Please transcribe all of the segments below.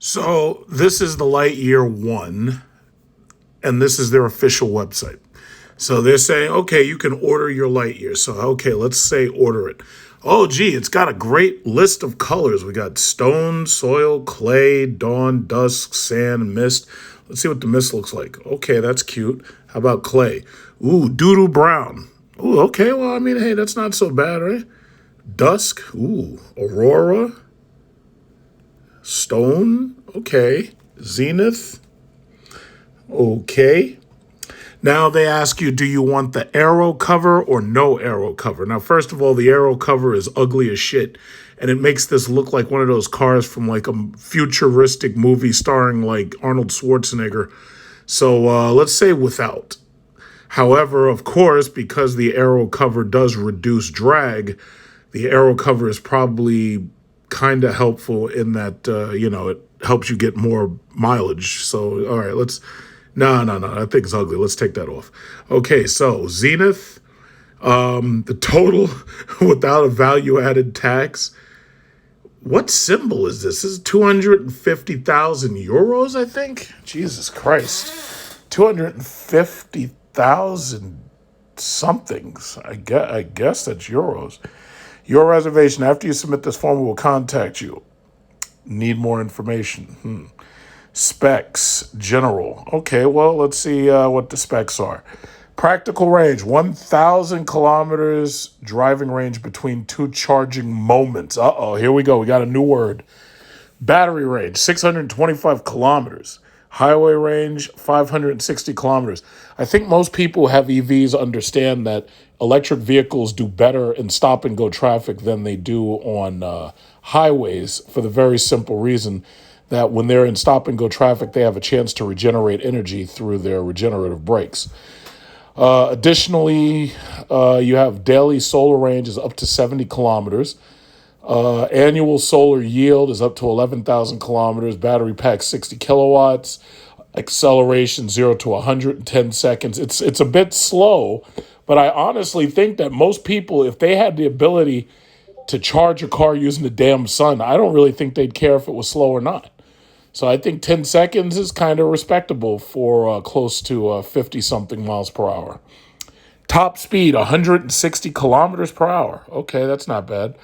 So this is the Lightyear One, and this is their official website. So they're saying, okay, you can order your Lightyear. So, okay, let's say order it. Oh, gee, it's got a great list of colors. We got stone, soil, clay, dawn, dusk, sand, mist. Let's see what the mist looks like. Okay, that's cute. How about clay? Ooh, doodoo brown. Ooh, okay, well, I mean, hey, that's not so bad, right? Dusk. Ooh, aurora. Stone. Okay. Zenith. Okay. Now they ask you, do you want the arrow cover or no arrow cover? Now, first of all, the arrow cover is ugly as shit. And it makes this look like one of those cars from like a futuristic movie starring like Arnold Schwarzenegger. So let's say without. However, of course, because the arrow cover does reduce drag, the arrow cover is probably kind of helpful in that, it helps you get more mileage. So, all right, no, that thing's ugly. Let's take that off. Okay, so Zenith, the total without a value-added tax. What symbol is this? This is 250,000 euros, I think? Jesus Christ. 250,000 somethings. I guess that's euros. Your reservation. After you submit this form, we will contact you. Need more information. Specs, general. Okay, well, let's see what the specs are. Practical range, 1,000 kilometers driving range between two charging moments. Uh-oh, here we go. We got a new word. Battery range, 625 kilometers. Highway range, 560 kilometers. I think most people who have EVs understand that electric vehicles do better in stop-and-go traffic than they do on highways for the very simple reason that when they're in stop-and-go traffic, they have a chance to regenerate energy through their regenerative brakes. Additionally, you have daily solar range is up to 70 kilometers. Annual solar yield is up to 11,000 kilometers. Battery pack 60 kilowatts. Acceleration 0 to 110 seconds. It's a bit slow, but I honestly think that most people, if they had the ability to charge a car using the damn sun, I don't really think they'd care if it was slow or not. So I think 10 seconds is kind of respectable for close to 50-something miles per hour. Top speed, 160 kilometers per hour. Okay, that's not bad.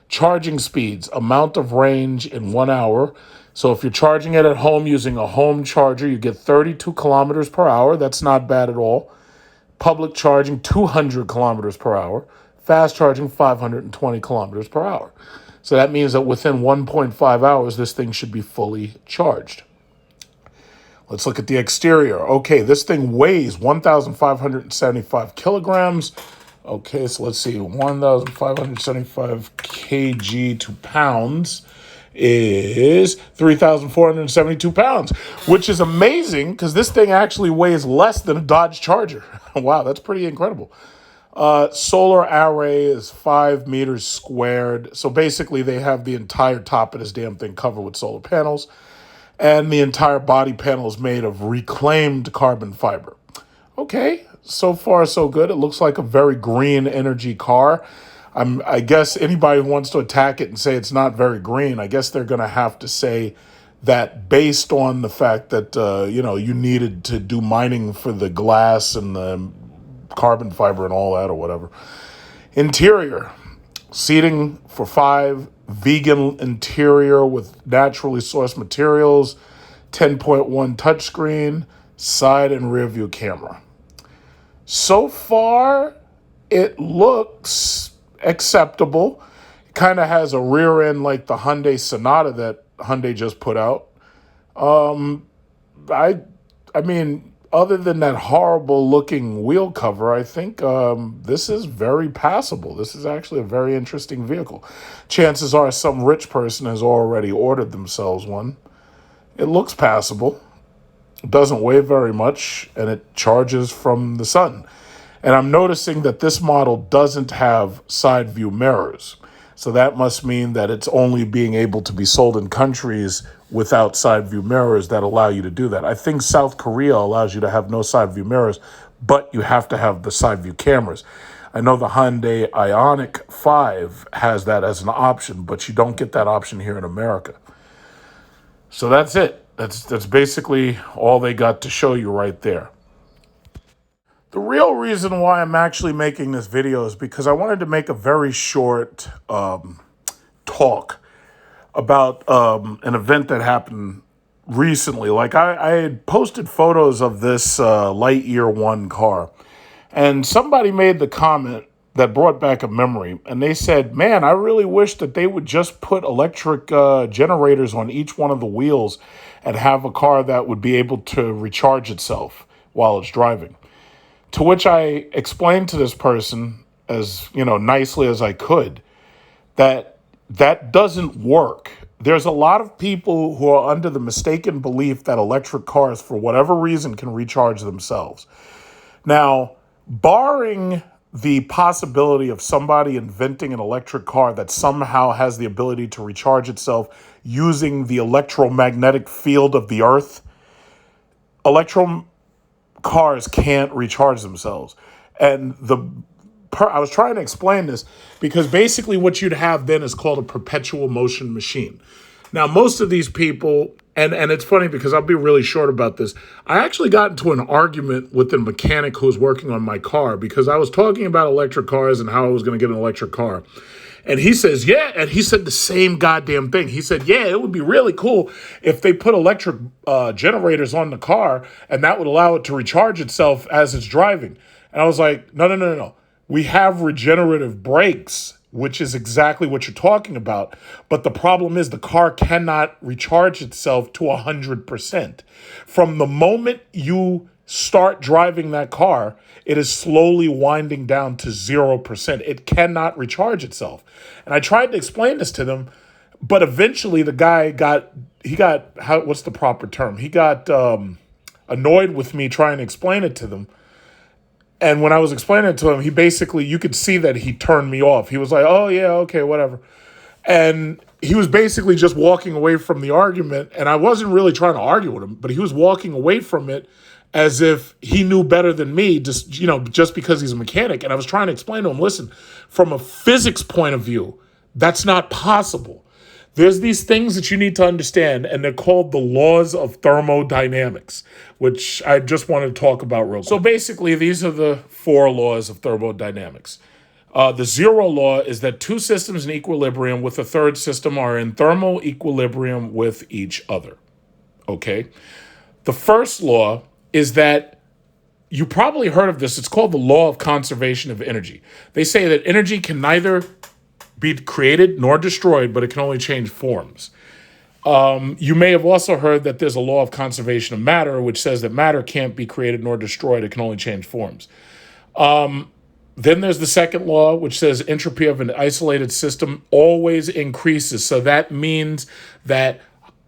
Charging speeds, amount of range in 1 hour. So if you're charging it at home using a home charger, you get 32 kilometers per hour. That's not bad at all. Public charging, 200 kilometers per hour. Fast charging, 520 kilometers per hour. So that means that within 1.5 hours, this thing should be fully charged. Let's look at the exterior. Okay, this thing weighs 1,575 kilograms. Okay, so let's see, 1,575 kg to pounds is 3,472 pounds, which is amazing because this thing actually weighs less than a Dodge Charger. Wow, that's pretty incredible. Solar array is 5 meters squared. So basically they have the entire top of this damn thing covered with solar panels. And the entire body panel is made of reclaimed carbon fiber. Okay, so far so good. It looks like a very green energy car. I guess anybody who wants to attack it and say it's not very green, I guess they're going to have to say that based on the fact that, you needed to do mining for the glass and the carbon fiber and all that or whatever. Interior, seating for 5, vegan interior with naturally sourced materials, 10.1 touchscreen, side and rear view camera. So far, it looks acceptable. It kind of has a rear end like the Hyundai Sonata that Hyundai just put out. I mean, other than that horrible looking wheel cover, I think this is very passable. This is actually a very interesting vehicle. Chances are some rich person has already ordered themselves one. It looks passable. It doesn't weigh very much, and it charges from the sun. And I'm noticing that this model doesn't have side view mirrors. So that must mean that it's only being able to be sold in countries without side view mirrors that allow you to do that. I think South Korea allows you to have no side view mirrors, but you have to have the side view cameras. I know the Hyundai Ioniq 5 has that as an option, but you don't get that option here in America. So that's it. That's basically all they got to show you right there. The real reason why I'm actually making this video is because I wanted to make a very short talk about an event that happened recently. Like I had posted photos of this Lightyear One car, and somebody made the comment that brought back a memory, and they said, man, I really wish that they would just put electric generators on each one of the wheels and have a car that would be able to recharge itself while it's driving. To which I explained to this person, as nicely as I could, that doesn't work. There's a lot of people who are under the mistaken belief that electric cars, for whatever reason, can recharge themselves. Now, barring the possibility of somebody inventing an electric car that somehow has the ability to recharge itself using the electromagnetic field of the earth, cars can't recharge themselves. And I was trying to explain this because basically what you'd have then is called a perpetual motion machine. Now, most of these people, and it's funny because I'll be really short about this. I actually got into an argument with the mechanic who was working on my car because I was talking about electric cars and how I was going to get an electric car. And he says, yeah, and he said the same goddamn thing. He said, yeah, it would be really cool if they put electric generators on the car and that would allow it to recharge itself as it's driving. And I was like, no. We have regenerative brakes, which is exactly what you're talking about. But the problem is the car cannot recharge itself to 100%. From the moment you start driving that car, it is slowly winding down to 0%. It cannot recharge itself. And I tried to explain this to them, but eventually the guy got what's the proper term? He got annoyed with me trying to explain it to them. And when I was explaining it to him, he basically, you could see that he turned me off. He was like, oh, yeah, okay, whatever. And he was basically just walking away from the argument. And I wasn't really trying to argue with him, but he was walking away from it as if he knew better than me, just because he's a mechanic. And I was trying to explain to him, listen, from a physics point of view, that's not possible. There's these things that you need to understand, and they're called the Laws of Thermodynamics, which I just wanted to talk about real quick. So basically, these are the 4 laws of thermodynamics. The zero law is that 2 systems in equilibrium with a third system are in thermal equilibrium with each other. Okay? The first law is that you probably heard of this. It's called the law of conservation of energy. They say that energy can neither be created nor destroyed, but it can only change forms. You may have also heard that there's a law of conservation of matter, which says that matter can't be created nor destroyed. It can only change forms. Then there's the second law, which says entropy of an isolated system always increases. So that means that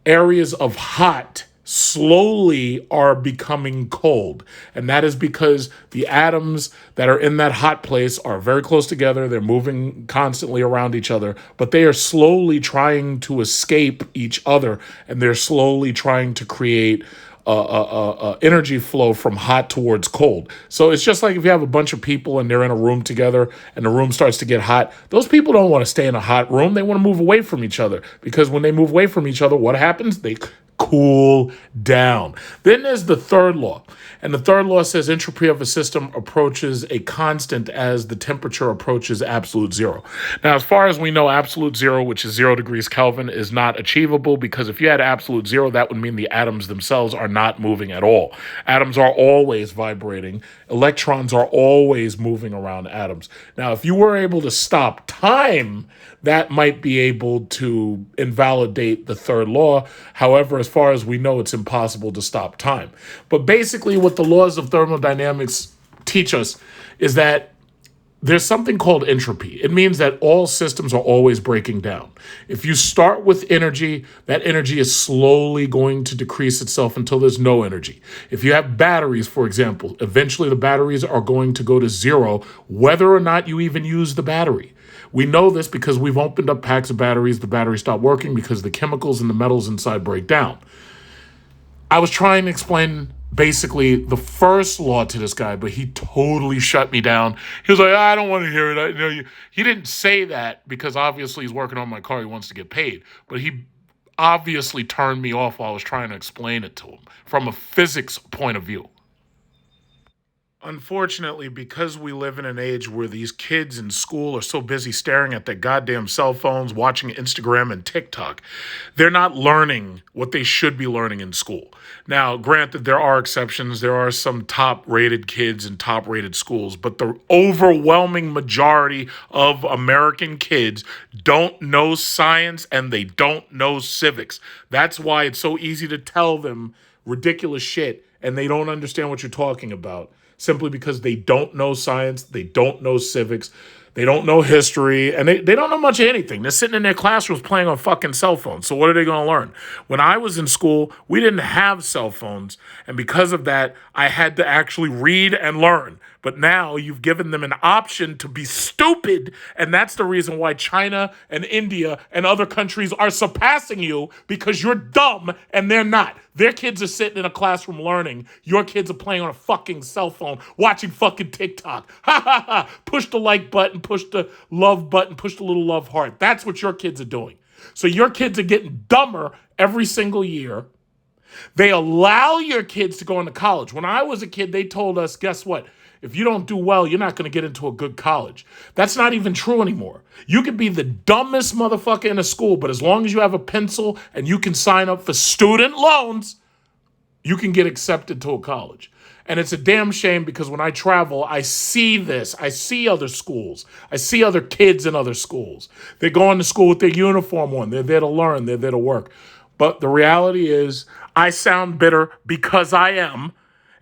areas of hot slowly are becoming cold. And that is because the atoms that are in that hot place are very close together. They're moving constantly around each other, but they are slowly trying to escape each other. And they're slowly trying to create energy flow from hot towards cold. So it's just like if you have a bunch of people and they're in a room together and the room starts to get hot, those people don't want to stay in a hot room. They want to move away from each other, because when they move away from each other, what happens? They cool down. Then there's the third law. And the third law says entropy of a system approaches a constant as the temperature approaches absolute zero. Now, as far as we know, absolute zero, which is 0 degrees Kelvin, is not achievable, because if you had absolute zero, that would mean the atoms themselves are not moving at all. Atoms are always vibrating. Electrons are always moving around atoms. Now, if you were able to stop time, that might be able to invalidate the third law. However, as far as we know, it's impossible to stop time. But basically, what the laws of thermodynamics teach us is that there's something called entropy. It means that all systems are always breaking down. If you start with energy, that energy is slowly going to decrease itself until there's no energy. If you have batteries, for example, eventually the batteries are going to go to zero, whether or not you even use the battery. We know this because we've opened up packs of batteries. The batteries stop working because the chemicals and the metals inside break down. I was trying to explain basically the first law to this guy, but he totally shut me down. He was like, I don't want to hear it. He didn't say that because obviously he's working on my car. He wants to get paid. But he obviously turned me off while I was trying to explain it to him from a physics point of view. Unfortunately, because we live in an age where these kids in school are so busy staring at their goddamn cell phones, watching Instagram and TikTok, they're not learning what they should be learning in school. Now, granted, there are exceptions. There are some top rated kids in top rated schools, but the overwhelming majority of American kids don't know science and they don't know civics. That's why it's so easy to tell them ridiculous shit and they don't understand what you're talking about, simply because they don't know science, they don't know civics, they don't know history, and they don't know much of anything. They're sitting in their classrooms playing on fucking cell phones. So what are they going to learn? When I was in school, we didn't have cell phones, and because of that, I had to actually read and learn. But now you've given them an option to be stupid, and that's the reason why China and India and other countries are surpassing you, because you're dumb and they're not. Their kids are sitting in a classroom learning. Your kids are playing on a fucking cell phone, watching fucking TikTok. Ha ha ha. Push the like button, push the love button, push the little love heart. That's what your kids are doing. So your kids are getting dumber every single year. They allow your kids to go into college. When I was a kid, they told us, guess what? If you don't do well, you're not going to get into a good college. That's not even true anymore. You could be the dumbest motherfucker in a school, but as long as you have a pencil and you can sign up for student loans, you can get accepted to a college. And it's a damn shame, because when I travel, I see this. I see other schools. I see other kids in other schools. They're going to school with their uniform on. They're there to learn. They're there to work. But the reality is, I sound bitter because I am.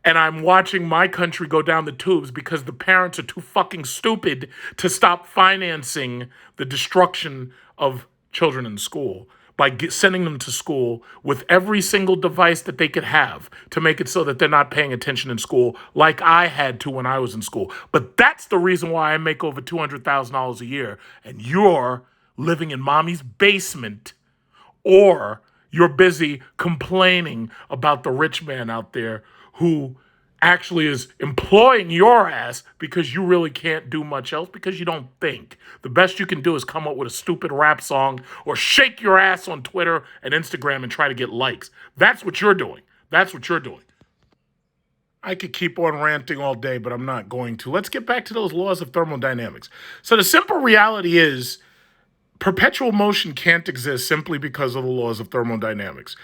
And I'm watching my country go down the tubes because the parents are too fucking stupid to stop financing the destruction of children in school by sending them to school with every single device that they could have to make it so that they're not paying attention in school like I had to when I was in school. But that's the reason why I make over $200,000 a year and you're living in mommy's basement, or you're busy complaining about the rich man out there who actually is employing your ass because you really can't do much else because you don't think. The best you can do is come up with a stupid rap song or shake your ass on Twitter and Instagram and try to get likes. That's what you're doing. That's what you're doing. I could keep on ranting all day, but I'm not going to. Let's get back to those laws of thermodynamics. So the simple reality is, perpetual motion can't exist simply because of the laws of thermodynamics.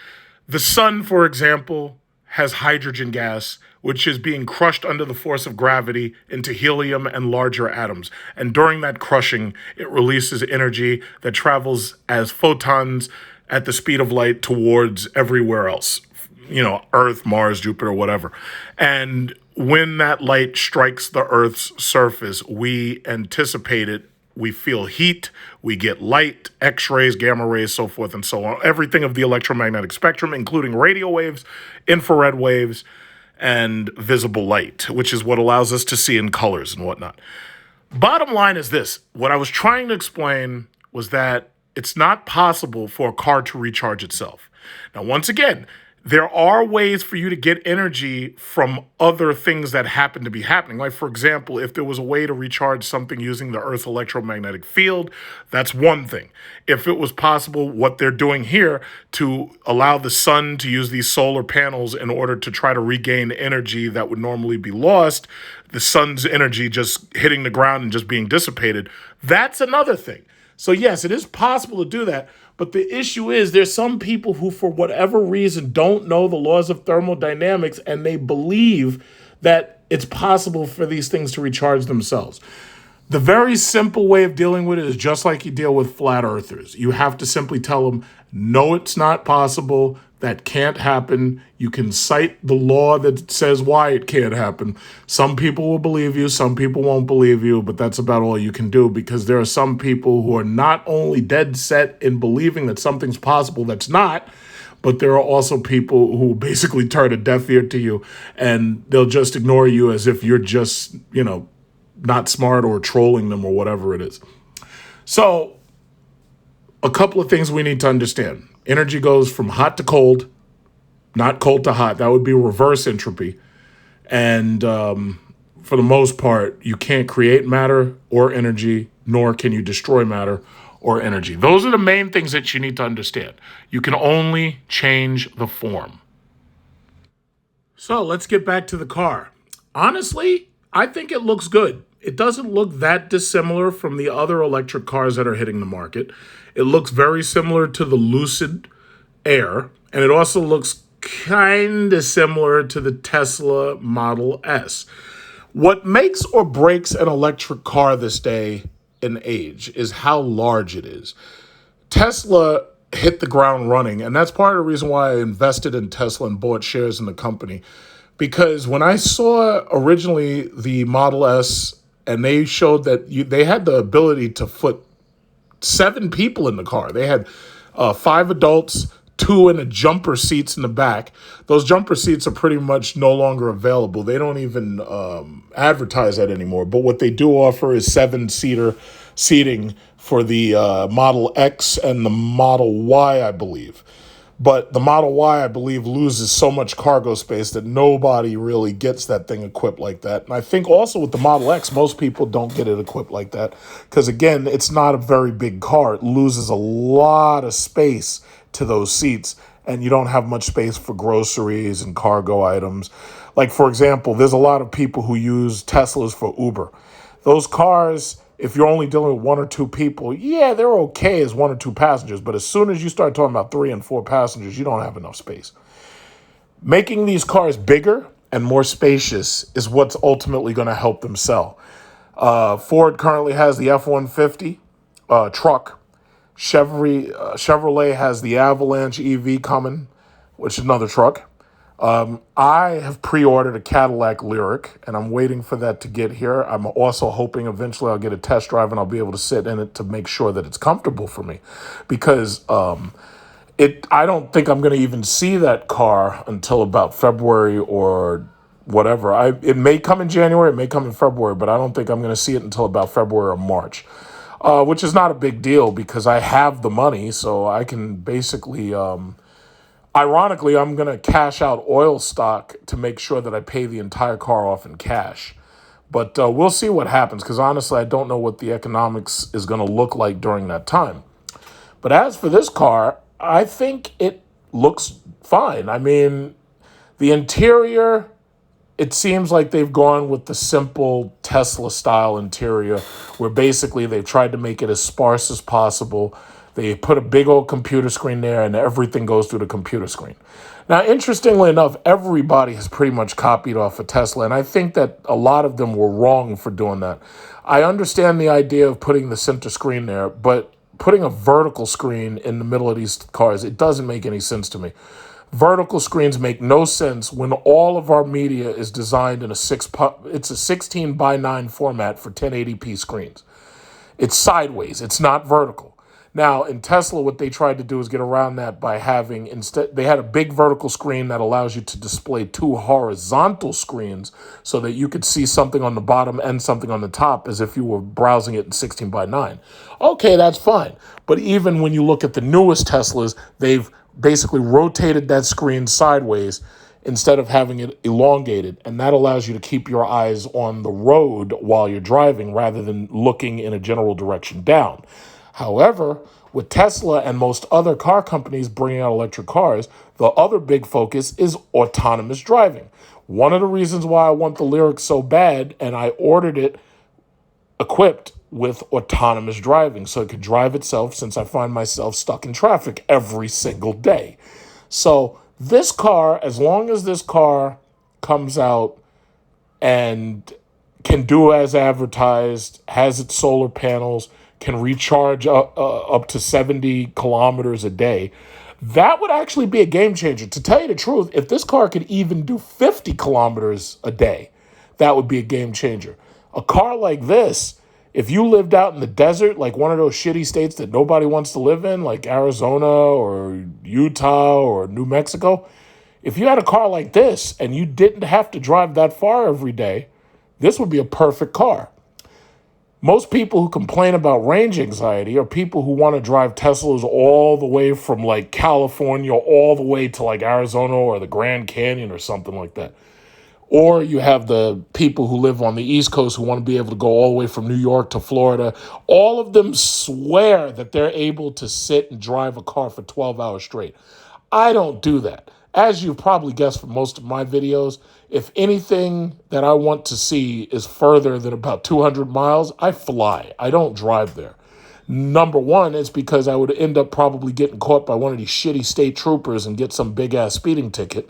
The sun, for example, has hydrogen gas, which is being crushed under the force of gravity into helium and larger atoms. And during that crushing, it releases energy that travels as photons at the speed of light towards everywhere else. You know, Earth, Mars, Jupiter, whatever. And when that light strikes the Earth's surface, we anticipate it. We feel heat, we get light, X-rays, gamma rays, so forth and so on. Everything of the electromagnetic spectrum, including radio waves, infrared waves, and visible light, which is what allows us to see in colors and whatnot. Bottom line is this. What I was trying to explain was that it's not possible for a car to recharge itself. Now, once again, there are ways for you to get energy from other things that happen to be happening. Like, for example, if there was a way to recharge something using the Earth's electromagnetic field, that's one thing. If it was possible, what they're doing here, to allow the sun to use these solar panels in order to try to regain energy that would normally be lost, the sun's energy just hitting the ground and just being dissipated, that's another thing. So yes, it is possible to do that. But the issue is, there's some people who, for whatever reason, don't know the laws of thermodynamics, and they believe that it's possible for these things to recharge themselves. The very simple way of dealing with it is just like you deal with flat earthers. You have to simply tell them, no, it's not possible. That can't happen. You can cite the law that says why it can't happen. Some people will believe you, some people won't believe you, but that's about all you can do, because there are some people who are not only dead set in believing that something's possible that's not, but there are also people who basically turn a deaf ear to you, and they'll just ignore you as if you're just, not smart or trolling them or whatever it is. So, a couple of things we need to understand. Energy goes from hot to cold, not cold to hot. That would be reverse entropy. And for the most part, you can't create matter or energy, nor can you destroy matter or energy. Those are the main things that you need to understand. You can only change the form. So let's get back to the car. Honestly, I think it looks good. It doesn't look that dissimilar from the other electric cars that are hitting the market. It looks very similar to the Lucid Air, and it also looks kind of similar to the Tesla Model S. What makes or breaks an electric car this day and age is how large it is. Tesla hit the ground running, and that's part of the reason why I invested in Tesla and bought shares in the company. Because when I saw originally the Model S, and they showed that they had the ability to put 7 people in the car. They had 5 adults, 2 in the jumper seats in the back. Those jumper seats are pretty much no longer available. They don't even advertise that anymore. But what they do offer is 7-seater seating for the Model X and the Model Y, I believe. But the Model Y, I believe, loses so much cargo space that nobody really gets that thing equipped like that. And I think also with the Model X, most people don't get it equipped like that. Because again, it's not a very big car. It loses a lot of space to those seats. And you don't have much space for groceries and cargo items. Like, for example, there's a lot of people who use Teslas for Uber. Those cars, if you're only dealing with 1 or 2 people, yeah, they're okay as 1 or 2 passengers. But as soon as you start talking about 3 and 4 passengers, you don't have enough space. Making these cars bigger and more spacious is what's ultimately going to help them sell. Ford currently has the F-150 truck. Chevrolet has the Avalanche EV coming, which is another truck. I have pre-ordered a Cadillac Lyric, and I'm waiting for that to get here. I'm also hoping eventually I'll get a test drive and I'll be able to sit in it to make sure that it's comfortable for me. Because I don't think I'm going to even see that car until about February or whatever. It may come in January, it may come in February, but I don't think I'm going to see it until about February or March. Which is not a big deal because I have the money, so I can basically... Ironically, I'm going to cash out oil stock to make sure that I pay the entire car off in cash. But we'll see what happens, because honestly, I don't know what the economics is going to look like during that time. But as for this car, I think it looks fine. I mean, the interior, it seems like they've gone with the simple Tesla-style interior, where basically they've tried to make it as sparse as possible. They put a big old computer screen there, and everything goes through the computer screen. Now, interestingly enough, everybody has pretty much copied off of Tesla, and I think that a lot of them were wrong for doing that. I understand the idea of putting the center screen there, but putting a vertical screen in the middle of these cars, it doesn't make any sense to me. Vertical screens make no sense when all of our media is designed in it's a 16 by 9 format for 1080p screens. It's sideways. It's not vertical. Now, in Tesla, what they tried to do is get around that by they had a big vertical screen that allows you to display 2 horizontal screens so that you could see something on the bottom and something on the top as if you were browsing it in 16 by 9. Okay, that's fine. But even when you look at the newest Teslas, they've basically rotated that screen sideways instead of having it elongated. And that allows you to keep your eyes on the road while you're driving rather than looking in a general direction down. However, with Tesla and most other car companies bringing out electric cars, the other big focus is autonomous driving. One of the reasons why I want the Lyric so bad, and I ordered it equipped with autonomous driving so it could drive itself, since I find myself stuck in traffic every single day. So this car, as long as this car comes out and can do as advertised, has its solar panels, can recharge up to 70 kilometers a day, that would actually be a game changer. To tell you the truth, if this car could even do 50 kilometers a day, that would be a game changer. A car like this, if you lived out in the desert, like one of those shitty states that nobody wants to live in, like Arizona or Utah or New Mexico, if you had a car like this and you didn't have to drive that far every day, this would be a perfect car. Most people who complain about range anxiety are people who want to drive Teslas all the way from like California all the way to like Arizona or the Grand Canyon or something like that. Or you have the people who live on the East Coast who want to be able to go all the way from New York to Florida. All of them swear that they're able to sit and drive a car for 12 hours straight. I don't do that. As you've probably guessed from most of my videos, if anything that I want to see is further than about 200 miles, I fly. I don't drive there. Number one, it's because I would end up probably getting caught by one of these shitty state troopers and get some big ass speeding ticket.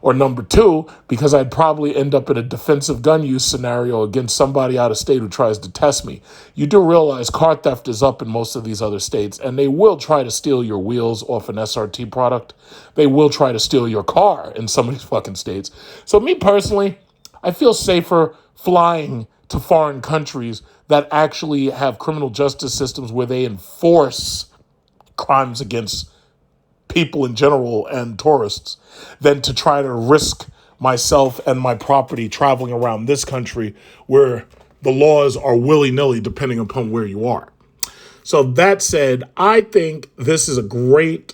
Or number two, because I'd probably end up in a defensive gun use scenario against somebody out of state who tries to test me. You do realize car theft is up in most of these other states, and they will try to steal your wheels off an SRT product. They will try to steal your car in some of these fucking states. So me personally, I feel safer flying to foreign countries that actually have criminal justice systems where they enforce crimes against people in general and tourists than to try to risk myself and my property traveling around this country where the laws are willy-nilly depending upon where you are. So that said, I think this is a great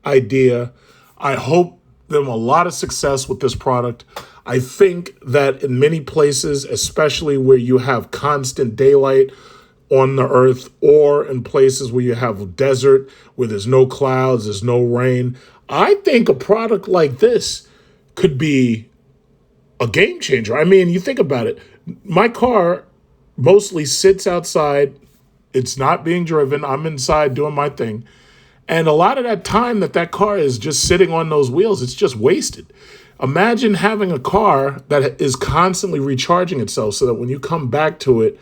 idea. I hope them a lot of success with this product. I think that in many places, especially where you have constant daylight on the earth, or in places where you have a desert, where there's no clouds, there's no rain, I think a product like this could be a game changer. I mean, you think about it. My car mostly sits outside. It's not being driven. I'm inside doing my thing. And a lot of that time that car is just sitting on those wheels, it's just wasted. Imagine having a car that is constantly recharging itself so that when you come back to it,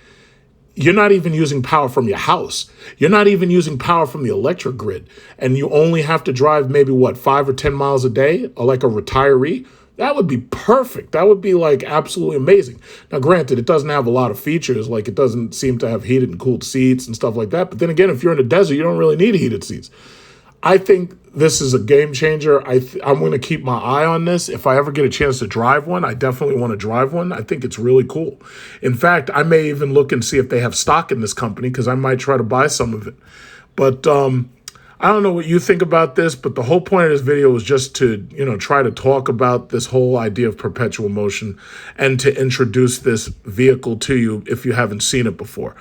you're not even using power from your house. You're not even using power from the electric grid. And you only have to drive maybe, 5 or 10 miles a day, or like a retiree. That would be perfect. That would be like absolutely amazing. Now, granted, it doesn't have a lot of features. Like it doesn't seem to have heated and cooled seats and stuff like that. But then again, if you're in the desert, you don't really need heated seats. I think this is a game changer. I'm going to keep my eye on this. If I ever get a chance to drive one, I definitely want to drive one. I think it's really cool. In fact, I may even look and see if they have stock in this company because I might try to buy some of it. But I don't know what you think about this, but the whole point of this video is just to, try to talk about this whole idea of perpetual motion and to introduce this vehicle to you if you haven't seen it before.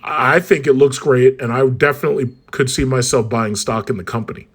I think it looks great, and I definitely could see myself buying stock in the company.